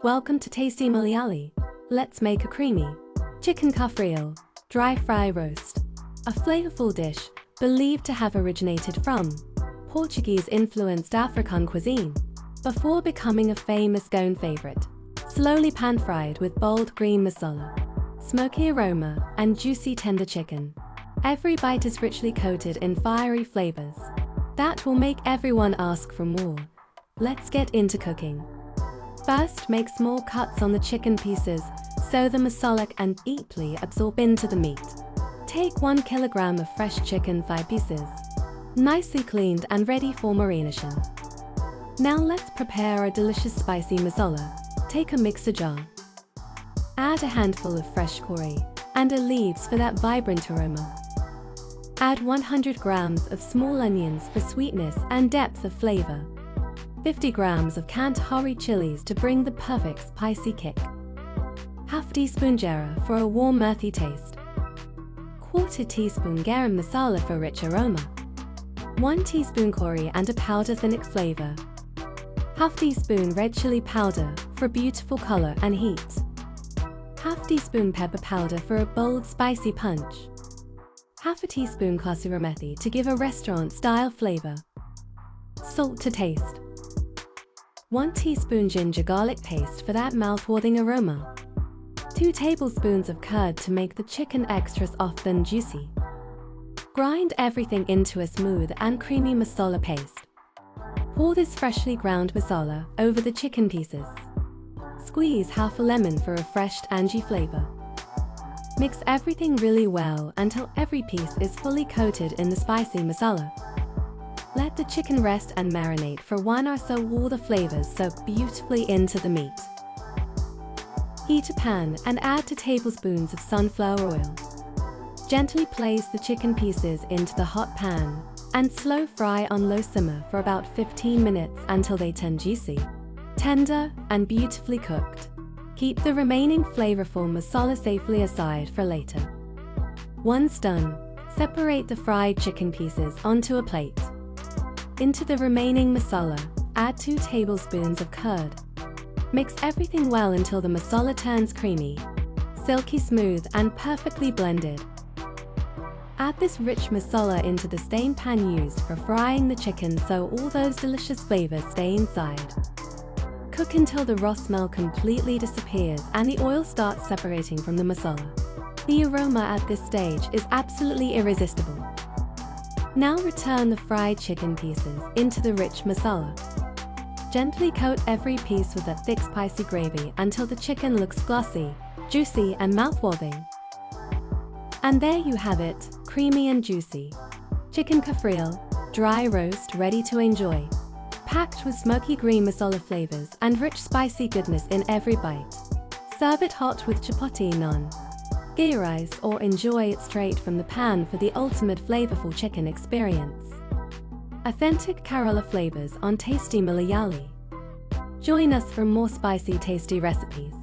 Welcome to Tasty Malayali. Let's make a creamy chicken Cafreal dry fry roast, a flavorful dish believed to have originated from Portuguese-influenced African cuisine before becoming a famous Goan favorite. Slowly pan-fried with bold green masala, smoky aroma, and juicy tender chicken. Every bite is richly coated in fiery flavors that will make everyone ask for more. Let's get into cooking. First, make small cuts on the chicken pieces so the masala can deeply absorb into the meat. Take 1 kilogram of fresh chicken thigh pieces, nicely cleaned and ready for marination. Now let's prepare a delicious spicy masala. Take a mixer jar. Add a handful of fresh coriander leaves for that vibrant aroma. Add 100 grams of small onions for sweetness and depth of flavor. 50 grams of Kandhari chilies to bring the perfect spicy kick. Half teaspoon Jeera for a warm earthy taste. Quarter teaspoon Germ masala for rich aroma. 1 teaspoon coriander powder tonic flavor. Half teaspoon red chili powder for beautiful color and heat. Half teaspoon pepper powder for a bold spicy punch. Half a teaspoon kasuri methi to give a restaurant-style flavor. Salt to taste. 1 teaspoon ginger garlic paste for that mouth-watering aroma. 2 tablespoons of curd to make the chicken extra soft and juicy. Grind everything into a smooth and creamy masala paste. Pour this freshly ground masala over the chicken pieces. Squeeze half a lemon for a fresh tangy flavor. Mix everything really well until every piece is fully coated in the spicy masala. Let the chicken rest and marinate for 1 hour so all the flavors soak beautifully into the meat. Heat a pan and add 2 tablespoons of sunflower oil. Gently place the chicken pieces into the hot pan and slow fry on low simmer for about 15 minutes until they turn juicy, tender, and beautifully cooked. Keep the remaining flavorful masala safely aside for later. Once done, separate the fried chicken pieces onto a plate. Into the remaining masala, add 2 tablespoons of curd. Mix everything well until the masala turns creamy, silky smooth, and perfectly blended. Add this rich masala into the same pan used for frying the chicken so all those delicious flavors stay inside. Cook until the raw smell completely disappears and the oil starts separating from the masala. The aroma at this stage is absolutely irresistible. Now return the fried chicken pieces into the rich masala. Gently coat every piece with that thick spicy gravy until the chicken looks glossy, juicy, and mouth-watering. And there you have it, creamy and juicy chicken Cafreal dry roast ready to enjoy. Packed with smoky green masala flavors and rich spicy goodness in every bite. Serve it hot with chapati, naan, ghee rice, or enjoy it straight from the pan for the ultimate flavorful chicken experience. Authentic Kerala flavors on Tasty Malayali. Join us for more spicy, tasty recipes.